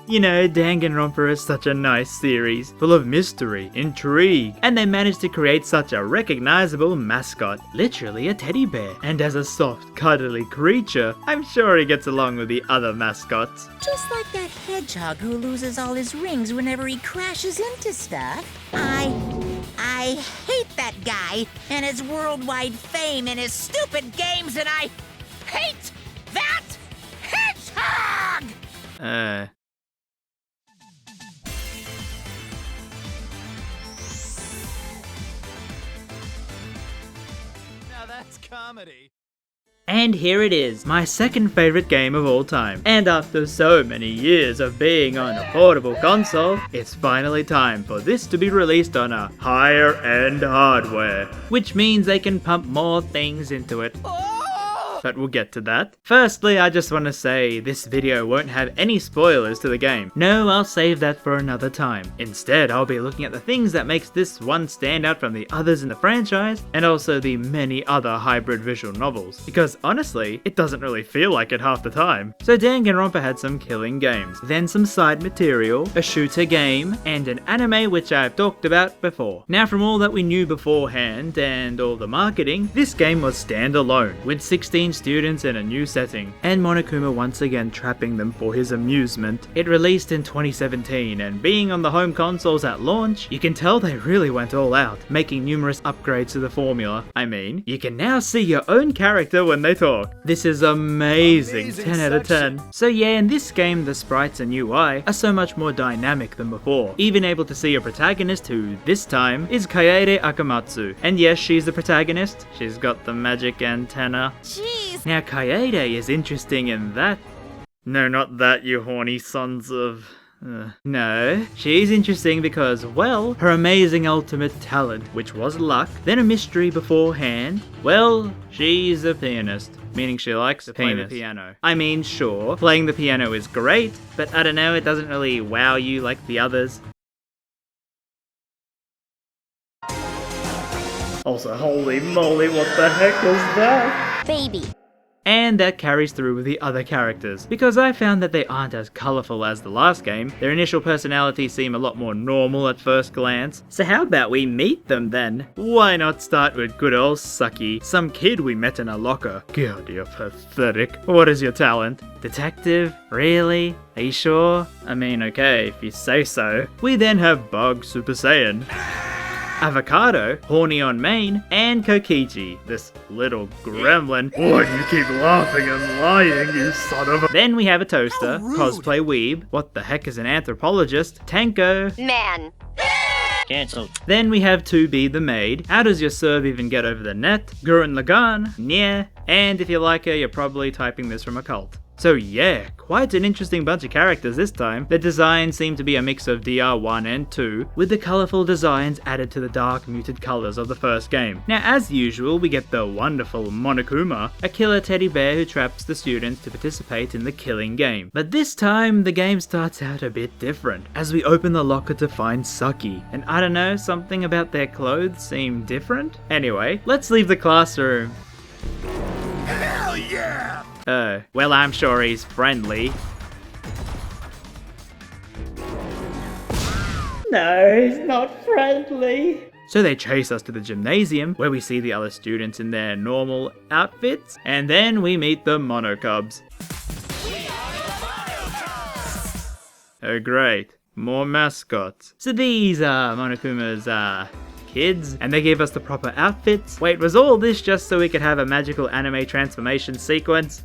You know, Danganronpa is such a nice series, full of mystery, intrigue, and they managed to create such a recognizable mascot, literally a teddy bear. And as a soft, cuddly creature, I'm sure he gets along with the other mascots. Just like that hedgehog who loses all his rings whenever he crashes into stuff. I hate that guy and his worldwide fame and his stupid games, and I hate that hedgehog! Now that's comedy. And here it is, my second favorite game of all time. And after so many years of being on a portable console, it's finally time for this to be released on a higher end hardware. Which means they can pump more things into it. But we'll get to that. Firstly, I just want to say this video won't have any spoilers to the game. No, I'll save that for another time. Instead, I'll be looking at the things that makes this one stand out from the others in the franchise, and also the many other hybrid visual novels. Because honestly, it doesn't really feel like it half the time. So Danganronpa had some killing games, then some side material, a shooter game, and an anime which I've talked about before. Now from all that we knew beforehand, and all the marketing, this game was standalone, with 16 students in a new setting, and Monokuma once again trapping them for his amusement. It released in 2017, and being on the home consoles at launch, you can tell they really went all out, making numerous upgrades to the formula. I mean, you can now see your own character when they talk. This is amazing 10 out of 10. So yeah, in this game, the sprites and UI are so much more dynamic than before, even able to see your protagonist, who this time is Kaede Akamatsu. And yes, she's the protagonist, she's got the magic antenna. Jeez. Now Kaede is interesting in that... No, not that, you horny sons of... No, she's interesting because, well, her amazing ultimate talent, which was luck, then a mystery beforehand. Well, she's a pianist, meaning she likes to play the piano. I mean, sure, playing the piano is great, but I don't know, it doesn't really wow you like the others. Also, holy moly, what the heck is that? Baby. And that carries through with the other characters, because I found that they aren't as colourful as the last game. Their initial personalities seem a lot more normal at first glance. So how about we meet them then? Why not start with good old Suki, some kid we met in a locker. God, you're pathetic. What is your talent? Detective? Really? Are you sure? I mean, okay, if you say so. We then have Bug Super Saiyan, Avocado, horny on main, and Kokichi, this little gremlin. Why do you keep laughing and lying, you son of a... Then we have a toaster, cosplay weeb, what the heck is an anthropologist, Tanko, Man. Cancelled. Then we have 2B the maid, how does your serve even get over the net, Gurren Lagann, yeah, and if you like her, you're probably typing this from a cult. So yeah, quite an interesting bunch of characters this time. The designs seem to be a mix of DR1 and 2, with the colourful designs added to the dark muted colours of the first game. Now as usual, we get the wonderful Monokuma, a killer teddy bear who traps the students to participate in the killing game. But this time, the game starts out a bit different, as we open the locker to find Suki, and I don't know, something about their clothes seemed different? Anyway, let's leave the classroom. Hell yeah! Well, I'm sure he's friendly. No, he's not friendly. So they chase us to the gymnasium, where we see the other students in their normal outfits, and then we meet the Monokubs. Oh great, more mascots. So these are Monokuma's, kids, and they gave us the proper outfits. Wait, was all this just so we could have a magical anime transformation sequence?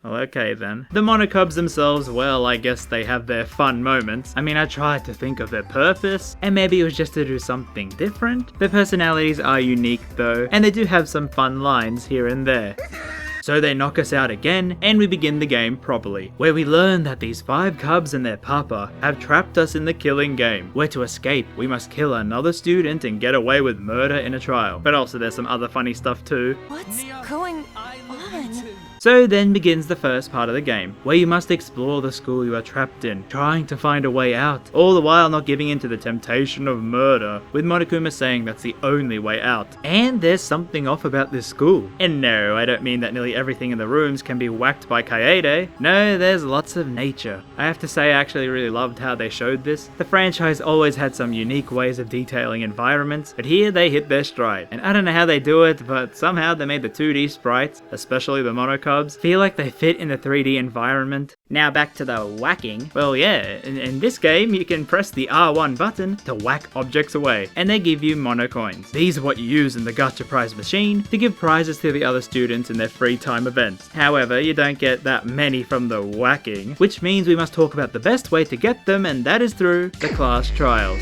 Well, okay then. The Monokubs themselves, well, I guess they have their fun moments. I mean, I tried to think of their purpose, and maybe it was just to do something different. Their personalities are unique though, and they do have some fun lines here and there. So they knock us out again, and we begin the game properly, where we learn that these 5 cubs and their papa have trapped us in the killing game, where to escape, we must kill another student and get away with murder in a trial. But also there's some other funny stuff too. What's going on? So then begins the first part of the game, where you must explore the school you are trapped in, trying to find a way out, all the while not giving in to the temptation of murder, with Monokuma saying that's the only way out. And there's something off about this school. And no, I don't mean that nearly everything in the rooms can be whacked by Kaede. No, there's lots of nature. I have to say I actually really loved how they showed this. The franchise always had some unique ways of detailing environments, but here they hit their stride. And I don't know how they do it, but somehow they made the 2D sprites, especially the Monokubs, feel like they fit in the 3D environment. Now back to the whacking. Well yeah, in this game you can press the R1 button to whack objects away, and they give you mono coins. These are what you use in the gacha prize machine to give prizes to the other students in their free time events. However, you don't get that many from the whacking, which means we must talk about the best way to get them, and that is through the class trials.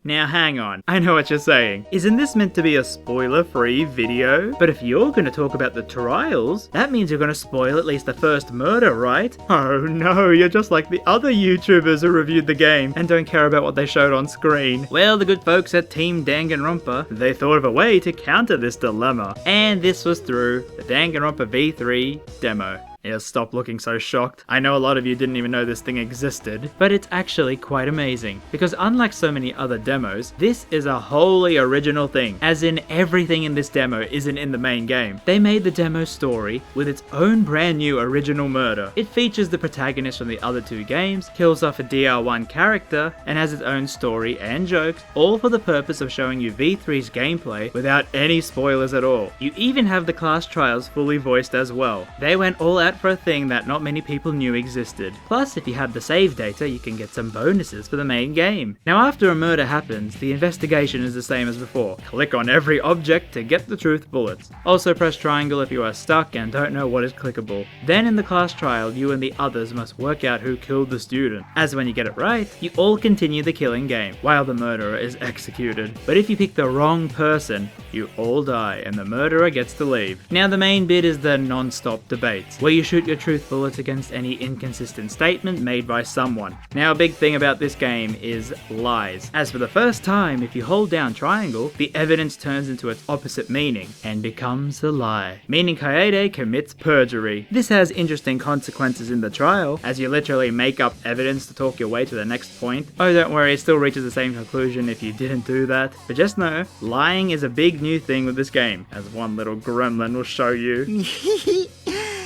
Now hang on, I know what you're saying. Isn't this meant to be a spoiler-free video? But if you're going to talk about the trials, that means you're going to spoil at least the first murder, right? Oh no, you're just like the other YouTubers who reviewed the game and don't care about what they showed on screen. Well, the good folks at Team Danganronpa, they thought of a way to counter this dilemma. And this was through the Danganronpa V3 demo. Yeah, stop looking so shocked. I know a lot of you didn't even know this thing existed, but it's actually quite amazing, because unlike so many other demos, this is a wholly original thing, as in everything in this demo isn't in the main game. They made the demo story with its own brand new original murder. It features the protagonist from the other two games, kills off a DR1 character, and has its own story and jokes, all for the purpose of showing you V3's gameplay without any spoilers at all. You even have the class trials fully voiced as well. They went all out for a thing that not many people knew existed. Plus, if you have the save data, you can get some bonuses for the main game. Now after a murder happens, the investigation is the same as before. Click on every object to get the truth bullets. Also press triangle if you are stuck and don't know what is clickable. Then in the class trial, you and the others must work out who killed the student. As when you get it right, you all continue the killing game, while the murderer is executed. But if you pick the wrong person, you all die and the murderer gets to leave. Now the main bit is the non-stop debates, where you shoot your truth bullets against any inconsistent statement made by someone. Now a big thing about this game is lies. As for the first time, if you hold down triangle, the evidence turns into its opposite meaning and becomes a lie, meaning Kaede commits perjury. This has interesting consequences in the trial, as you literally make up evidence to talk your way to the next point. Oh, don't worry, it still reaches the same conclusion if you didn't do that. But just know, lying is a big new thing with this game, as one little gremlin will show you.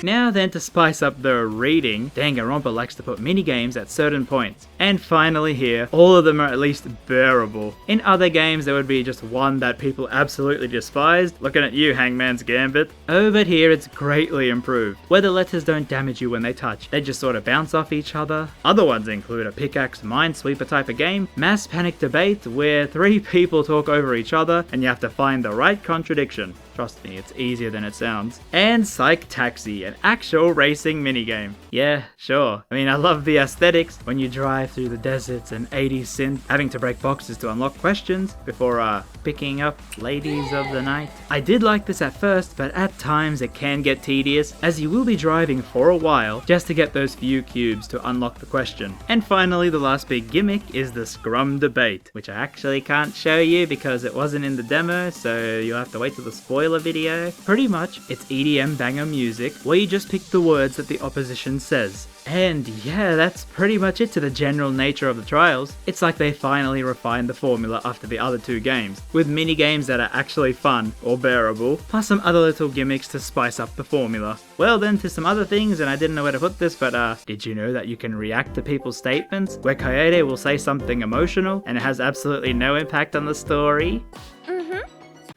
Now then, to spice up the reading, Danganronpa likes to put minigames at certain points. And finally here, all of them are at least bearable. In other games there would be just one that people absolutely despised, looking at you Hangman's Gambit. Oh, but here it's greatly improved, where the letters don't damage you when they touch, they just sort of bounce off each other. Other ones include a pickaxe minesweeper type of game, mass panic debate where 3 people talk over each other and you have to find the right contradiction. Trust me, it's easier than it sounds. And Psych Taxi, an actual racing minigame. Yeah, sure. I mean, I love the aesthetics when you drive through the deserts and 80s synth, having to break boxes to unlock questions before picking up ladies of the night. I did like this at first, but at times it can get tedious, as you will be driving for a while just to get those few cubes to unlock the question. And finally, the last big gimmick is the Scrum debate, which I actually can't show you because it wasn't in the demo, so you'll have to wait till the spoiler video. Pretty much, it's EDM banger music, where you just pick the words that the opposition says. And yeah, that's pretty much it to the general nature of the trials. It's like they finally refined the formula after the other 2 games, with mini-games that are actually fun or bearable, plus some other little gimmicks to spice up the formula. Well then, to some other things, and I didn't know where to put this, but did you know that you can react to people's statements, where Kaede will say something emotional, and it has absolutely no impact on the story?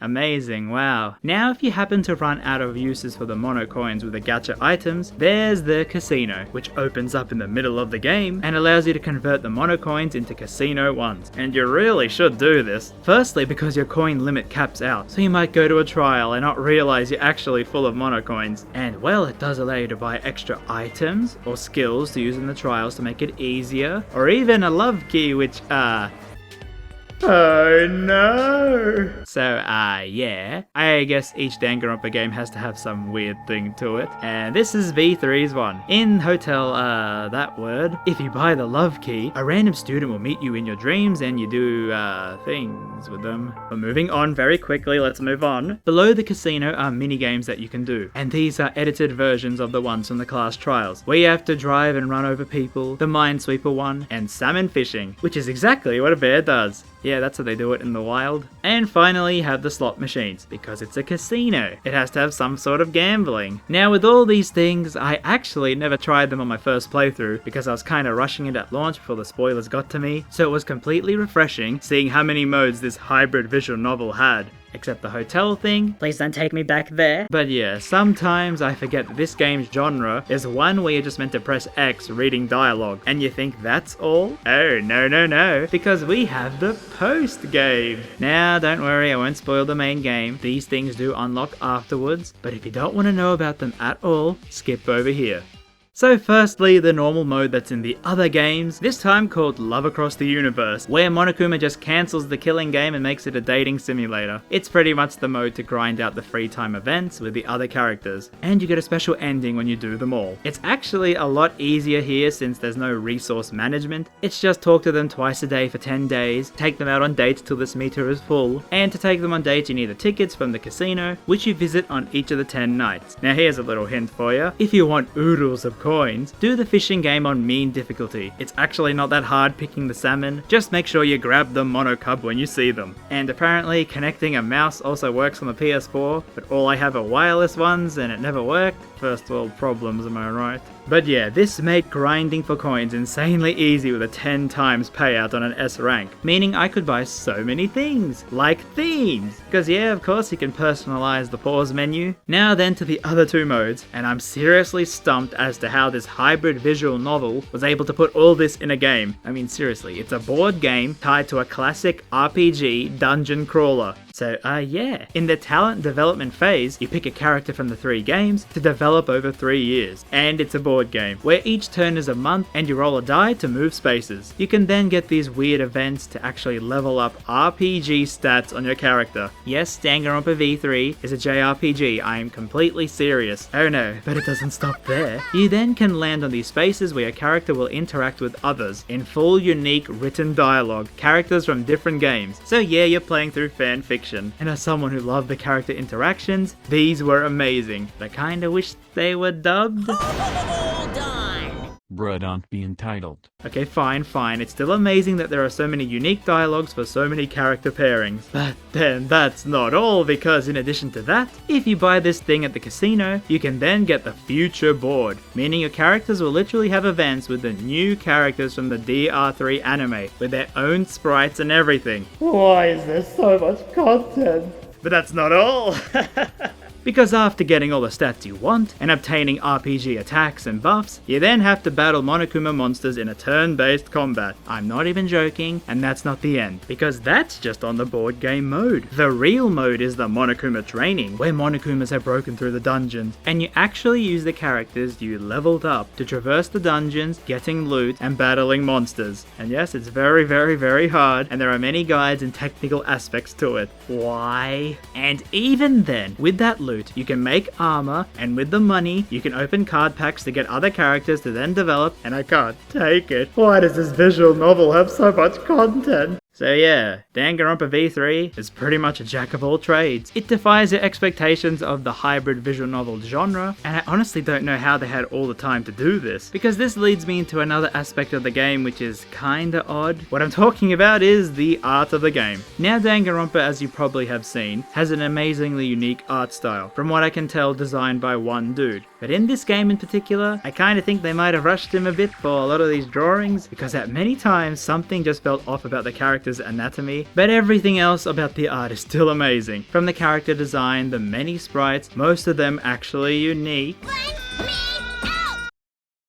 Amazing, wow. Now if you happen to run out of uses for the mono coins with the gacha items, there's the casino, which opens up in the middle of the game and allows you to convert the mono coins into casino ones. And you really should do this. Firstly, because your coin limit caps out, so you might go to a trial and not realize you're actually full of mono coins. And well, it does allow you to buy extra items or skills to use in the trials to make it easier, or even a love key, which Oh no! So, yeah. I guess each Danganronpa game has to have some weird thing to it. And this is V3's one. In Hotel, that word, if you buy the love key, a random student will meet you in your dreams and you do, things with them. But moving on very quickly, let's move on. Below the casino are minigames that you can do. And these are edited versions of the ones from the class trials, where you have to drive and run over people, the Minesweeper one, and salmon fishing, which is exactly what a bear does. Yeah, that's how they do it in the wild. And finally, you have the slot machines, because it's a casino. It has to have some sort of gambling. Now, with all these things, I actually never tried them on my first playthrough, because I was kinda rushing it at launch before the spoilers got to me, so it was completely refreshing seeing how many modes this hybrid visual novel had. Except the hotel thing. Please don't take me back there. But yeah, sometimes I forget that this game's genre is one where you're just meant to press X reading dialogue, and you think that's all? Oh, no, because we have the post-game. Now, don't worry, I won't spoil the main game. These things do unlock afterwards, but if you don't want to know about them at all, skip over here. So firstly, the normal mode that's in the other games, this time called Love Across the Universe, where Monokuma just cancels the killing game and makes it a dating simulator. It's pretty much the mode to grind out the free time events with the other characters, and you get a special ending when you do them all. It's actually a lot easier here since there's no resource management. It's just talk to them twice a day for 10 days, take them out on dates till this meter is full, and to take them on dates you need the tickets from the casino, which you visit on each of the 10 nights. Now here's a little hint for you. If you want oodles of coins, do the fishing game on mean difficulty. It's actually not that hard picking the salmon, just make sure you grab the monocub when you see them. And apparently connecting a mouse also works on the PS4, but all I have are wireless ones and it never worked. First world problems, am I right? But yeah, this made grinding for coins insanely easy with a 10 times payout on an S rank, meaning I could buy so many things, like themes, because yeah, of course you can personalize the pause menu. Now then to the other two modes, and I'm seriously stumped as to how this hybrid visual novel was able to put all this in a game. I mean seriously, it's a board game tied to a classic RPG dungeon crawler. So yeah, in the talent development phase, you pick a character from the 3 games to develop over 3 years. And it's a board game, where each turn is a month and you roll a die to move spaces. You can then get these weird events to actually level up RPG stats on your character. Yes, Danganronpa V3 is a JRPG, I am completely serious. Oh no, but it doesn't stop there. You then can land on these spaces where your character will interact with others in full unique written dialogue, characters from different games. So yeah, you're playing through fan fiction. And as someone who loved the character interactions, these were amazing. But I kinda wish they were dubbed. Hold on. Bruh, don't be entitled. Okay, fine. It's still amazing that there are so many unique dialogues for so many character pairings. But then that's not all, because in addition to that, if you buy this thing at the casino, you can then get the future board, meaning your characters will literally have events with the new characters from the DR3 anime, with their own sprites and everything. Why is there so much content? But that's not all! Because after getting all the stats you want, and obtaining RPG attacks and buffs, you then have to battle Monokuma monsters in a turn-based combat. I'm not even joking, and that's not the end, because that's just on the board game mode. The real mode is the Monokuma training, where Monokumas have broken through the dungeons, and you actually use the characters you leveled up to traverse the dungeons, getting loot, and battling monsters. And yes, it's very hard, and there are many guides and technical aspects to it. Why? And even then, with that loot, you can make armor, and with the money, you can open card packs to get other characters to then develop, and I can't take it. Why does this visual novel have so much content? So yeah, Danganronpa V3 is pretty much a jack of all trades. It defies your expectations of the hybrid visual novel genre, and I honestly don't know how they had all the time to do this, because this leads me into another aspect of the game which is kinda odd. What I'm talking about is the art of the game. Now Danganronpa, as you probably have seen, has an amazingly unique art style, from what I can tell designed by one dude. But in this game in particular, I kinda think they might have rushed him a bit for a lot of these drawings, because at many times something just felt off about the character's anatomy, but everything else about the art is still amazing. From the character design, the many sprites, most of them actually unique,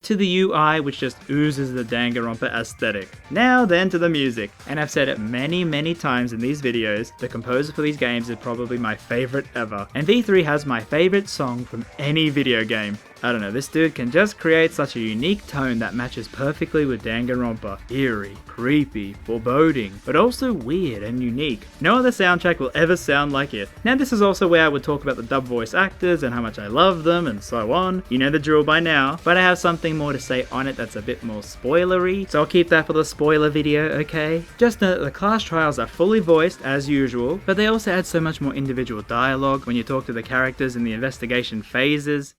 to the UI which just oozes the Danganronpa aesthetic. Now then to the music. And I've said it many times in these videos, the composer for these games is probably my favorite ever. And V3 has my favorite song from any video game. I don't know, this dude can just create such a unique tone that matches perfectly with Danganronpa. Eerie, creepy, foreboding, but also weird and unique. No other soundtrack will ever sound like it. Now this is also where I would talk about the dub voice actors and how much I love them and so on. You know the drill by now, but I have something more to say on it that's a bit more spoilery, so I'll keep that for the spoiler video, okay? Just know that the class trials are fully voiced as usual, but they also add so much more individual dialogue when you talk to the characters in the investigation phases.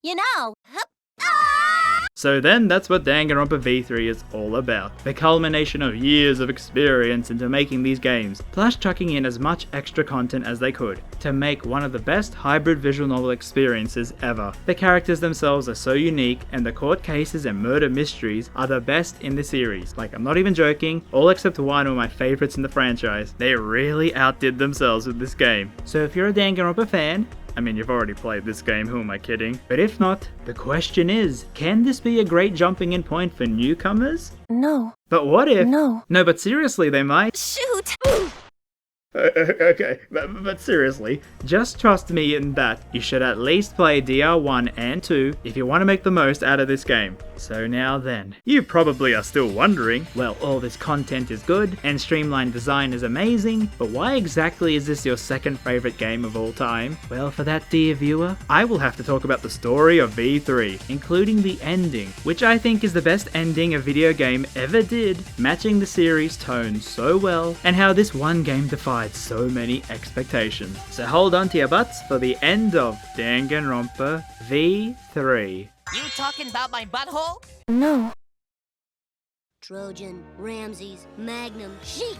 You know. So then that's what Danganronpa V3 is all about. The culmination of years of experience into making these games, plus chucking in as much extra content as they could, to make one of the best hybrid visual novel experiences ever. The characters themselves are so unique, and the court cases and murder mysteries are the best in the series. Like, I'm not even joking, all except one of my favorites in the franchise. They really outdid themselves with this game. So if you're a Danganronpa fan, I mean, you've already played this game, who am I kidding? But if not, the question is, can this be a great jumping in point for newcomers? No. But what if... No. No, but seriously, they might. Shoot! Okay, but seriously, just trust me in that you should at least play DR1 and 2 if you want to make the most out of this game. So now then, you probably are still wondering, well, all this content is good and streamlined design is amazing, but why exactly is this your second favorite game of all time? Well, for that, dear viewer, I will have to talk about the story of V3, including the ending, which I think is the best ending a video game ever did, matching the series' tone so well, and how this one game defied so many expectations. So hold on to your butts for the end of Danganronpa V3. You talking about my butthole? No. Trojan, Ramses, Magnum, Sheik.